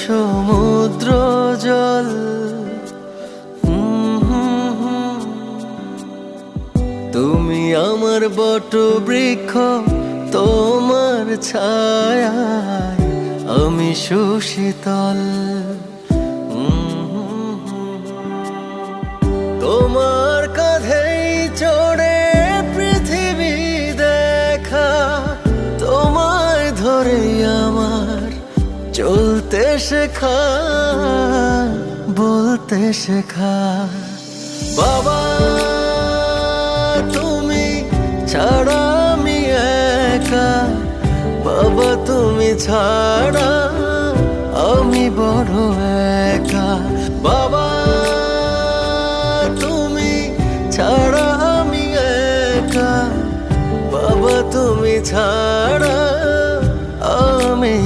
সমুদ্র জল। তুমি আমার বটবৃক্ষ, তোমার ছায়ায় আমি সুশীতল। তোমার কাঁধেই চড়ে পৃথিবী দেখা, তোমায় ধরে আমার চলতে শেখা, বলতে শেখা। বাবা তুমি ছাড়া আমি একা, বাবা তুমি ছাড়া আমি বড় একা। বাবা তুমি ছাড়া আমি একা, বাবা তুমি ছাড়া আমি